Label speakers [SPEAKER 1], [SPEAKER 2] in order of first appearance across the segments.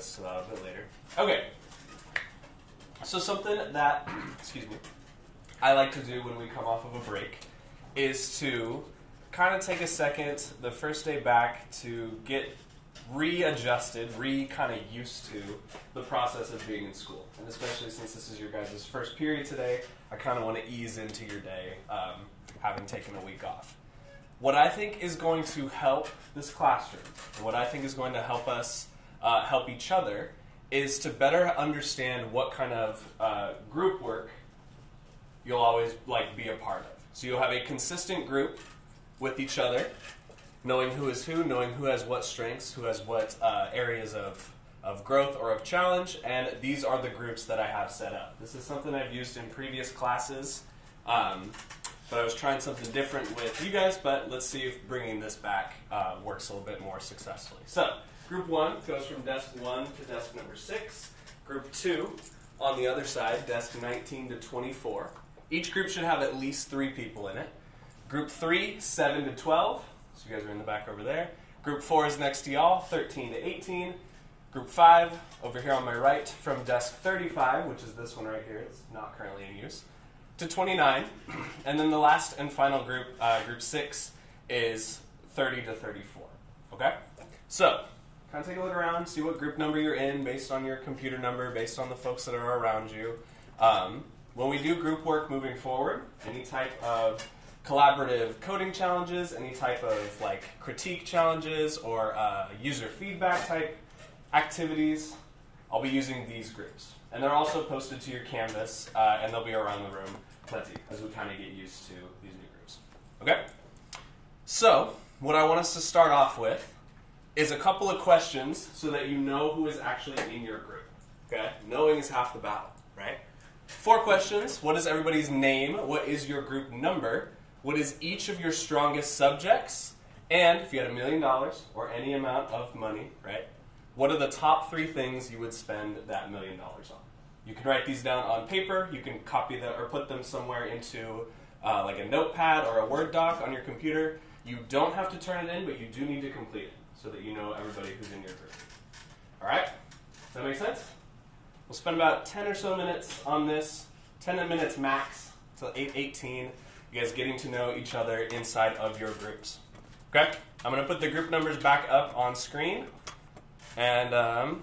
[SPEAKER 1] this a bit later. Okay. So something that, excuse me, I like to do when we come off of a break is to kind of take a second the first day back to get readjusted, kind of used to the process of being in school. And especially since this is your guys' first period today, I kind of want to ease into your day having taken a week off. What I think is going to help this classroom, and what I think is going to help us help each other, is to better understand what kind of group work you'll always be a part of. So you'll have a consistent group with each other, knowing who is who, knowing who has what strengths, who has what areas of growth or of challenge, and these are the groups that I have set up. This is something I've used in previous classes, but I was trying something different with you guys, but let's see if bringing this back works a little bit more successfully. So, group 1 goes from desk 1 to desk number 6. Group 2, on the other side, desk 19 to 24. Each group should have at least 3 people in it. Group 3, 7 to 12. So you guys are in the back over there. Group 4 is next to y'all, 13 to 18. Group 5, over here on my right, from desk 35, which is this one right here, it's not currently in use, to 29. And then the last and final group, group 6, is 30 to 34. Okay? So, kind of take a look around, see what group number you're in based on your computer number, based on the folks that are around you. When we do group work moving forward, any type of collaborative coding challenges, any type of critique challenges, or user feedback type activities, I'll be using these groups. And they're also posted to your Canvas, and they'll be around the room plenty as we kind of get used to these new groups. Okay? So, what I want us to start off with is a couple of questions so that you know who is actually in your group. Okay? Knowing is half the battle, right? 4 questions. What is everybody's name? What is your group number? What is each of your strongest subjects? And if you had $1 million or any amount of money, right? What are the top 3 things you would spend that $1 million on? You can write these down on paper. You can copy them or put them somewhere into a notepad or a Word doc on your computer. You don't have to turn it in, but you do need to complete it so that you know everybody who's in your group. All right? Does that make sense? We'll spend about 10 or so minutes on this, 10 minutes max till 8:18. You guys getting to know each other inside of your groups. Okay? I'm going to put the group numbers back up on screen. And, well,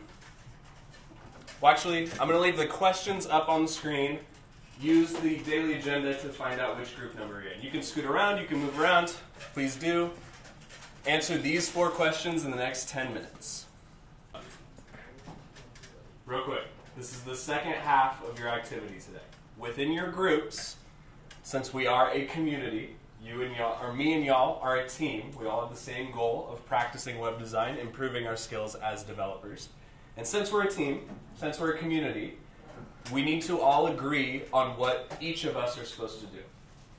[SPEAKER 1] actually, I'm going to leave the questions up on the screen. Use the daily agenda to find out which group number you're in. You can scoot around, you can move around. Please do. Answer these 4 questions in the next 10 minutes. Real quick, this is the second half of your activity today. Within your groups, since we are a community, you and y'all, or me and y'all, are a team. We all have the same goal of practicing web design, improving our skills as developers. And since we're a team, since we're a community, we need to all agree on what each of us are supposed to do.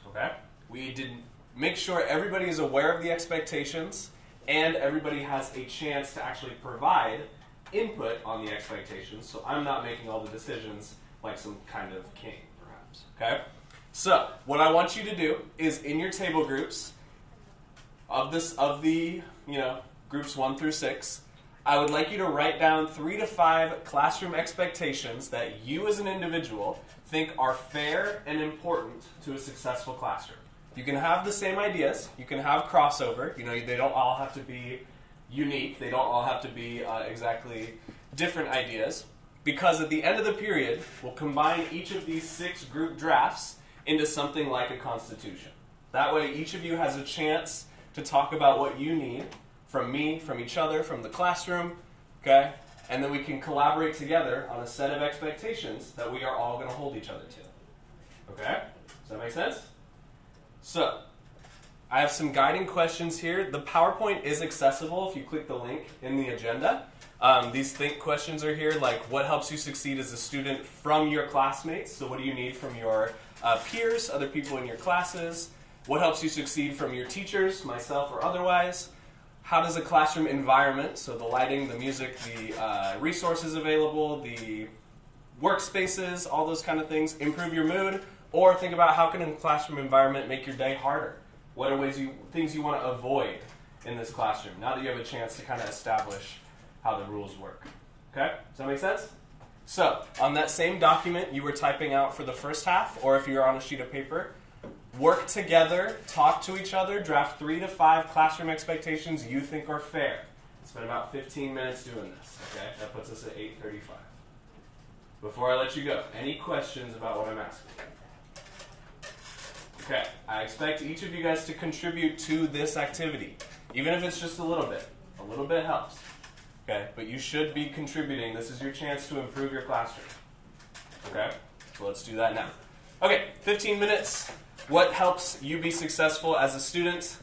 [SPEAKER 1] Okay? We did make sure everybody is aware of the expectations and everybody has a chance to actually provide input on the expectations, so I'm not making all the decisions like some kind of king, perhaps. Okay? So, what I want you to do is in your table groups of the groups 1 through 6, I would like you to write down 3 to 5 classroom expectations that you as an individual think are fair and important to a successful classroom. You can have the same ideas, you can have crossover, they don't all have to be unique, they don't all have to be exactly different ideas, because at the end of the period, we'll combine each of these 6 group drafts into something like a constitution. That way each of you has a chance to talk about what you need from me, from each other, from the classroom, okay? And then we can collaborate together on a set of expectations that we are all going to hold each other to. Okay? Does that make sense? So, I have some guiding questions here. The PowerPoint is accessible if you click the link in the agenda. These think questions are here, like what helps you succeed as a student from your classmates? So what do you need from your peers, other people in your classes? What helps you succeed from your teachers, myself or otherwise? How does a classroom environment, so the lighting, the music, the resources available, the workspaces, all those kind of things, improve your mood? Or think about how can a classroom environment make your day harder? What are things you want to avoid in this classroom, now that you have a chance to kind of establish how the rules work? Okay, does that make sense? So, on that same document you were typing out for the first half, or if you're on a sheet of paper, work together, talk to each other, draft 3 to 5 classroom expectations you think are fair. Spend about 15 minutes doing this, okay? That puts us at 8:35. Before I let you go, any questions about what I'm asking? Okay, I expect each of you guys to contribute to this activity, even if it's just a little bit. A little bit helps. Okay, but you should be contributing. This is your chance to improve your classroom. Okay, so let's do that now. Okay, 15 minutes. What helps you be successful as a student?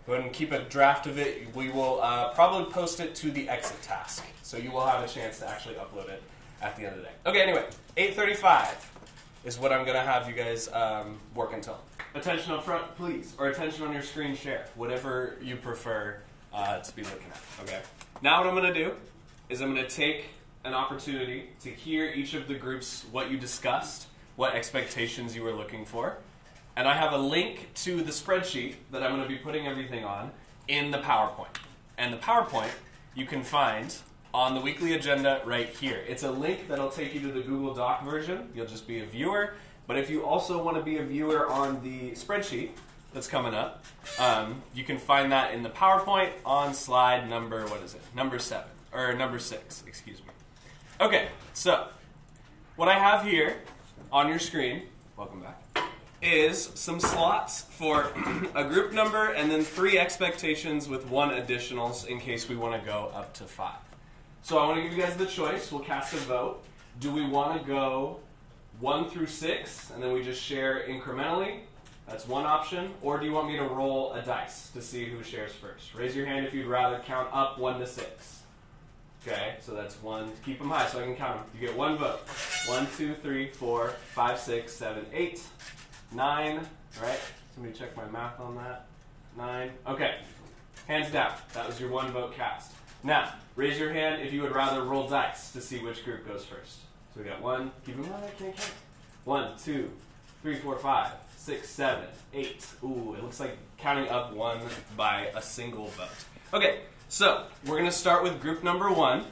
[SPEAKER 1] Go ahead and keep a draft of it. We will probably post it to the exit task, so you will have a chance to actually upload it at the end of the day. Okay, anyway, 8:35 is what I'm going to have you guys work until. Attention up front, please, or attention on your screen share, whatever you prefer to be looking at. Okay. Now what I'm going to do is I'm going to take an opportunity to hear each of the groups what you discussed, what expectations you were looking for, and I have a link to the spreadsheet that I'm going to be putting everything on in the PowerPoint. And the PowerPoint you can find on the weekly agenda right here. It's a link that'll take you to the Google Doc version. You'll just be a viewer. But if you also want to be a viewer on the spreadsheet that's coming up, you can find that in the PowerPoint on slide number, what is it? Number 7, or number 6, excuse me. Okay, so what I have here on your screen, welcome back, is some slots for a group number and then 3 expectations with 1 additionals in case we want to go up to 5. So I want to give you guys the choice. We'll cast a vote. Do we want to go 1 through 6 and then we just share incrementally? That's one option. Or do you want me to roll a dice to see who shares first? Raise your hand if you'd rather count up 1 to 6. Okay, so that's 1. Keep them high so I can count them. You get 1 vote. 1, 2, 3, 4, 5, 6, 7, 8, 9. All right, somebody check my math on that. 9. Okay, hands down. That was your 1 vote cast. Now, raise your hand if you would rather roll dice to see which group goes first. So we got 1. Keep them high. I can't count. 1, 2, 3, 4, 5, 6, 7, 8. Ooh, it looks like counting up 1 by a single vote. Okay, so we're going to start with group number 1.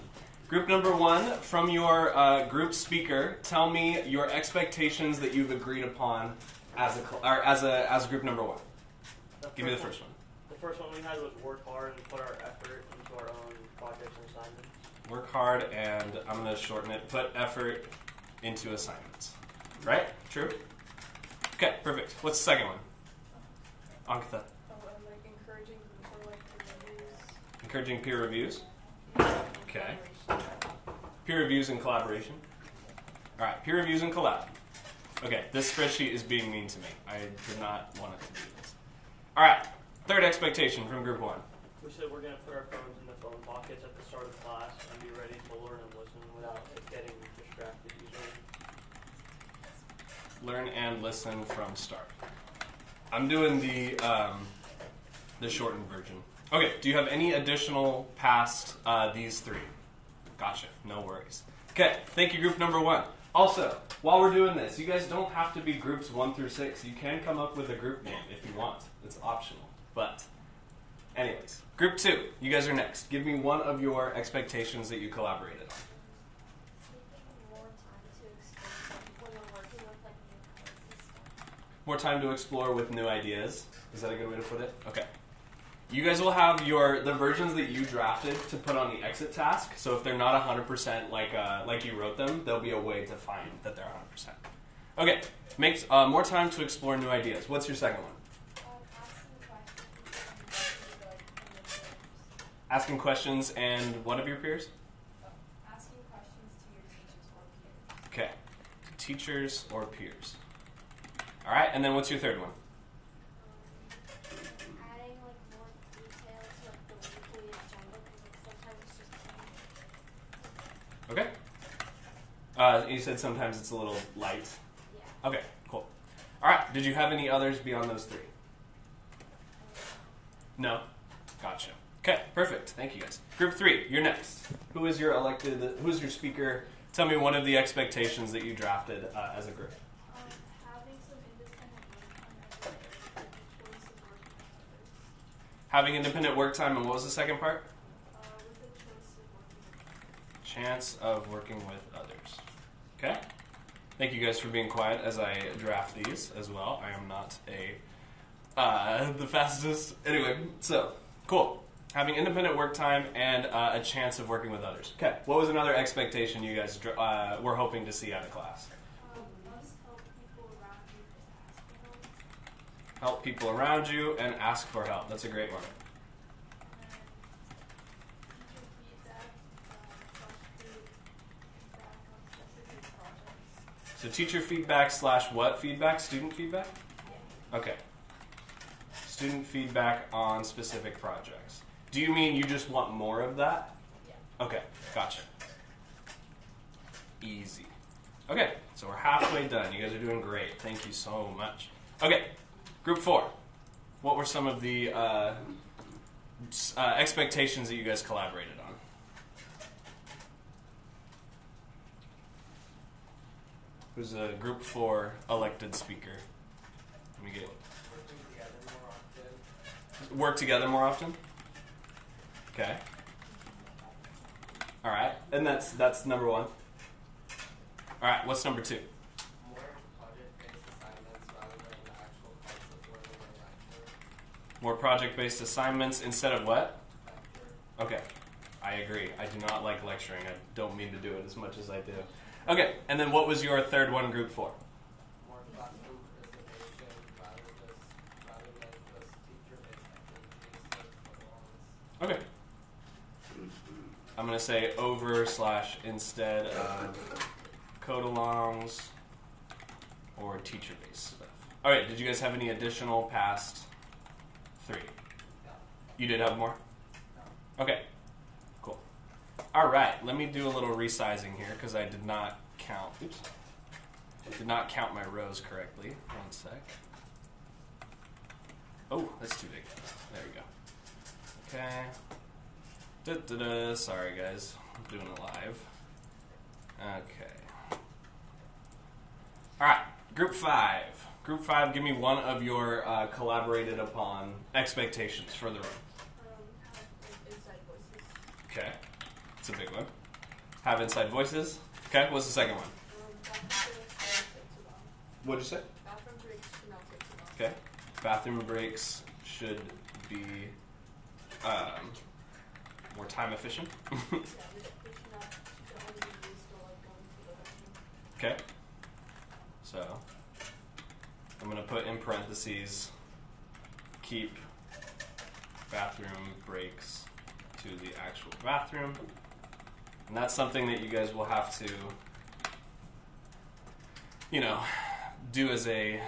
[SPEAKER 1] Group number 1, from your group speaker, tell me your expectations that you've agreed upon as a group number 1. Give me the first one.
[SPEAKER 2] The first one we had was work hard and put our effort into our own projects and assignments.
[SPEAKER 1] Work hard and, I'm going to shorten it, put effort into assignments. Right? True? Okay, perfect. What's the second one? Ankita.
[SPEAKER 3] Like encouraging for like peer reviews.
[SPEAKER 1] Encouraging peer reviews. Okay. Peer reviews and collaboration. All right, peer reviews and collab. Okay, this spreadsheet is being mean to me. I did not want it to do this. All right, third expectation from group 1.
[SPEAKER 2] We said we're going to put our phones in the phone pockets at the start of class and be ready to learn and listen without getting distracted easily.
[SPEAKER 1] Learn and listen from start. I'm doing the shortened version. Okay, do you have any additional past these 3? Gotcha, no worries. Okay, thank you, group number 1. Also, while we're doing this, you guys don't have to be groups 1 through 6. You can come up with a group name if you want. It's optional. But, anyways, group 2, you guys are next. Give me one of your expectations that you collaborated on. More time to explore with new ideas. Is that a good way to put it? Okay. You guys will have the versions that you drafted to put on the exit task. So if they're not 100% like you wrote them, there'll be a way to find that they're 100%. Okay. Makes more time to explore new ideas. What's your second one? Asking questions and what of your peers?
[SPEAKER 3] Asking questions to your teachers or peers.
[SPEAKER 1] Okay. Teachers or peers. All right, and then what's your third one?
[SPEAKER 3] Adding like more detail to like the weekly agenda because like sometimes it's just
[SPEAKER 1] Okay. You said sometimes it's a little light.
[SPEAKER 3] Yeah.
[SPEAKER 1] Okay, cool. All right, did you have any others beyond those 3? No? Gotcha. Okay, perfect. Thank you guys. Group 3, you're next. Who is your speaker? Tell me one of the expectations that you drafted as a group.
[SPEAKER 3] having some independent work time and the choice of working with others.
[SPEAKER 1] Having independent work time, and what was the second part?
[SPEAKER 3] With the choice of working with others.
[SPEAKER 1] chance of working with others. Okay? Thank you guys for being quiet as I draft these as well. I am not the fastest. Anyway, so, cool. Having independent work time and a chance of working with others. Okay, what was another expectation you guys were hoping to see out of class?
[SPEAKER 3] Must help people around you and ask for help.
[SPEAKER 1] Help people around you and ask for help. That's a great one.
[SPEAKER 3] And teacher feedback,
[SPEAKER 1] So teacher feedback slash what feedback? Student feedback?
[SPEAKER 3] yeah.
[SPEAKER 1] Okay. Student feedback on specific projects. Do you mean you just want more of that?
[SPEAKER 3] Yeah.
[SPEAKER 1] Okay, gotcha. Easy. Okay, so we're halfway done. You guys are doing great. Thank you so much. Okay, group 4. What were some of the expectations that you guys collaborated on? Who's a group 4 elected speaker? Let me get work together more often. Okay. All right, and that's number 1. All right, what's number 2?
[SPEAKER 4] More project-based assignments rather than the actual parts of learning and lecture.
[SPEAKER 1] More project-based assignments instead of what?
[SPEAKER 4] Lecture.
[SPEAKER 1] Okay, I agree. I do not like lecturing. I don't mean to do it as much as I do. Okay, and then what was your third one, group 4?
[SPEAKER 4] More classroom participation rather than just teacher-based activities like
[SPEAKER 1] Okay. I'm going to say over / instead of code-alongs or teacher-based stuff. All right, did you guys have any additional past 3?
[SPEAKER 4] No.
[SPEAKER 1] You did have more?
[SPEAKER 4] No.
[SPEAKER 1] Okay, cool. All right, let me do a little resizing here because I did not count. Oops. Did not count my rows correctly. One sec. Oh, that's too big. There we go. Okay. Sorry, guys. I'm doing it live. Okay. All right, group 5. Group 5, give me one of your collaborated upon expectations for the room.
[SPEAKER 3] have inside voices.
[SPEAKER 1] Okay, it's a big one. Have inside voices. Okay, what's the second one? What'd you say?
[SPEAKER 3] Bathroom breaks should not take too long.
[SPEAKER 1] Okay, bathroom breaks should be more time efficient.
[SPEAKER 3] Yeah, they should only be used for like going to the bathroom.
[SPEAKER 1] Okay, so I'm going to put in parentheses, keep bathroom breaks to the actual bathroom. And that's something that you guys will have to, do as a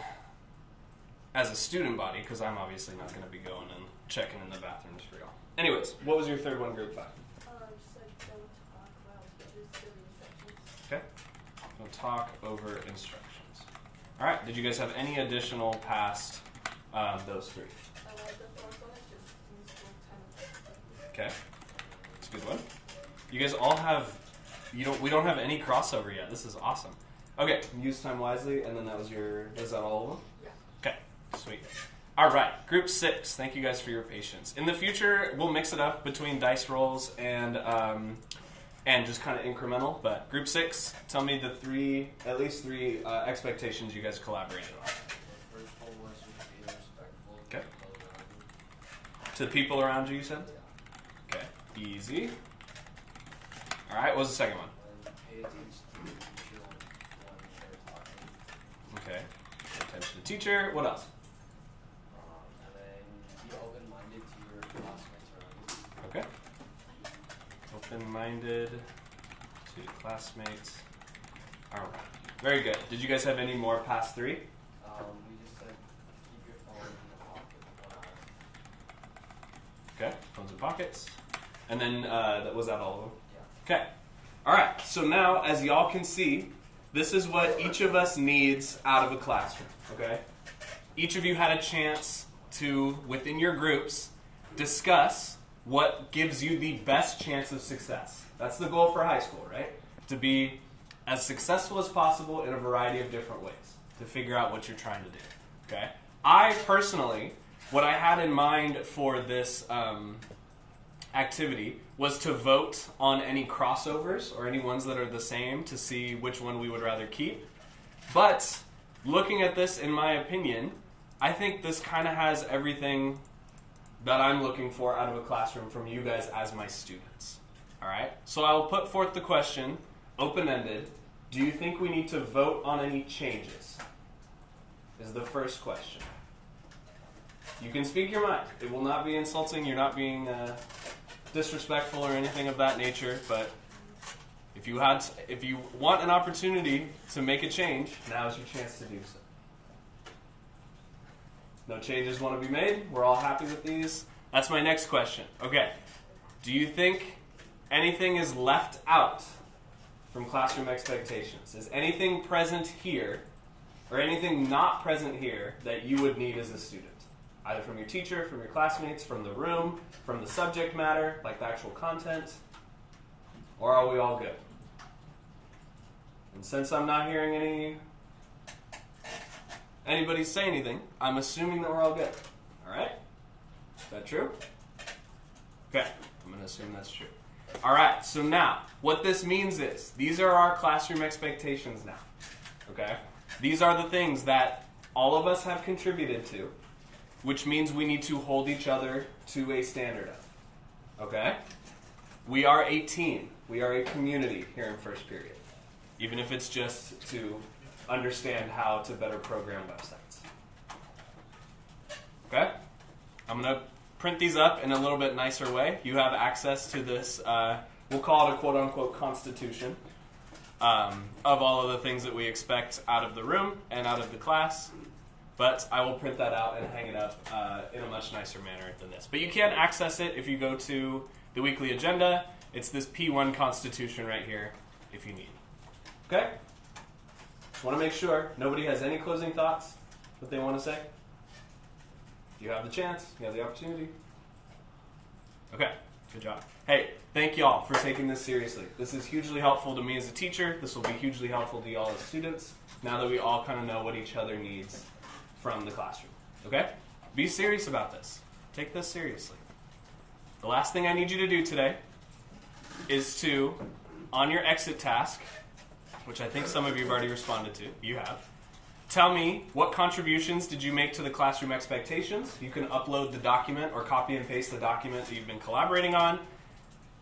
[SPEAKER 1] student body, because I'm obviously not going to be going and checking in the bathrooms for y'all. Anyways, what was your third one, group 5?
[SPEAKER 3] Just like don't talk while just giving instructions.
[SPEAKER 1] Okay. We'll talk over instructions. All right. Did you guys have any additional past those 3?
[SPEAKER 3] The fourth one is just useful time.
[SPEAKER 1] Okay. That's a good one. You guys all have. We don't have any crossover yet. This is awesome. Okay. Use time wisely, and then that was your. Is that all of them?
[SPEAKER 3] Yeah.
[SPEAKER 1] Okay. Sweet. All right, group 6. Thank you guys for your patience. In the future, we'll mix it up between dice rolls and just kind of incremental. But group 6, tell me the at least three expectations you guys collaborated on.
[SPEAKER 4] The first one was just be respectful
[SPEAKER 1] Okay.
[SPEAKER 4] to
[SPEAKER 1] To
[SPEAKER 4] the
[SPEAKER 1] the people around you, you said?
[SPEAKER 4] Yeah.
[SPEAKER 1] Okay, easy. All right, what was the second one?
[SPEAKER 4] And pay attention to the teacher when they're talking.
[SPEAKER 1] Okay, pay attention to the teacher. What else?
[SPEAKER 4] And then be open-minded to your classmates around you.
[SPEAKER 1] Okay. Open-minded to classmates. All right, very good. Did you guys have any more past 3?
[SPEAKER 4] We just said keep your phone in the pocket.
[SPEAKER 1] Okay, phones in pockets. And then, was that all of them?
[SPEAKER 4] Yeah.
[SPEAKER 1] Okay. All right, so now, as y'all can see, this is what each of us needs out of a classroom, okay? Each of you had a chance to, within your groups, discuss what gives you the best chance of success. That's the goal for high school, right? To be as successful as possible in a variety of different ways, to figure out what you're trying to do, okay? I personally, what I had in mind for this activity was to vote on any crossovers or any ones that are the same to see which one we would rather keep. But looking at this, in my opinion, I think this kind of has everything that I'm looking for out of a classroom from you guys as my students. All right? So I will put forth the question, open-ended. Do you think we need to vote on any changes? Is the first question. You can speak your mind. It will not be insulting. You're not being disrespectful or anything of that nature. But if you want an opportunity to make a change, now is your chance to do so. No changes want to be made. We're all happy with these. That's my next question. Okay. Do you think anything is left out from classroom expectations? Is anything present here or anything not present here that you would need as a student? Either from your teacher, from your classmates, from the room, from the subject matter, like the actual content, or are we all good? And since I'm not hearing anybody say anything, I'm assuming that we're all good. All right? Is that true? Okay, I'm going to assume that's true. All right, so now, what this means is, these are our classroom expectations now. Okay? These are the things that all of us have contributed to, which means we need to hold each other to a standard of. Okay? We are a team. We are a community here in first period. Even if it's just to understand how to better program websites. Okay? I'm going to print these up in a little bit nicer way. You have access to this, we'll call it a quote-unquote constitution of all of the things that we expect out of the room and out of the class. But I will print that out and hang it up in a much nicer manner than this. But you can access it if you go to the weekly agenda. It's this P1 Constitution right here if you need. Okay? Just want to make sure nobody has any closing thoughts that they want to say. You have the chance. You have the opportunity. Okay. Good job. Hey, thank y'all for taking this seriously. This is hugely helpful to me as a teacher. This will be hugely helpful to y'all as students now that we all kind of know what each other needs from the classroom. Okay? Be serious about this. Take this seriously. The last thing I need you to do today is to, on your exit task, which I think some of you have already responded to, you have, tell me what contributions did you make to the classroom expectations. You can upload the document or copy and paste the document that you've been collaborating on.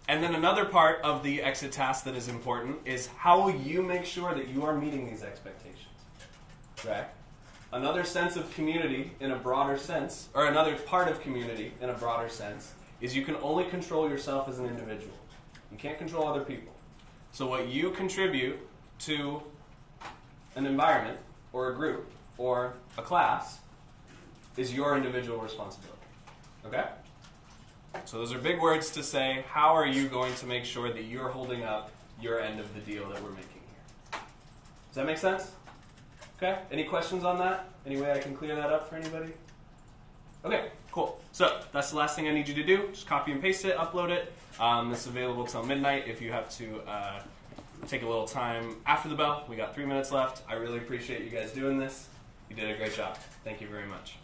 [SPEAKER 1] And then another part of the exit task that is important is how will you make sure that you are meeting these expectations? Okay? Another sense of community in a broader sense, or another part of community in a broader sense, is you can only control yourself as an individual. You can't control other people. So what you contribute to an environment, or a group, or a class, is your individual responsibility. Okay? So those are big words to say, how are you going to make sure that you're holding up your end of the deal that we're making here? Does that make sense? Okay? Any questions on that? Any way I can clear that up for anybody? Okay, cool. So that's the last thing I need you to do. Just copy and paste it, upload it. This is available till midnight if you have to take a little time after the bell. We got 3 minutes left. I really appreciate you guys doing this. You did a great job. Thank you very much.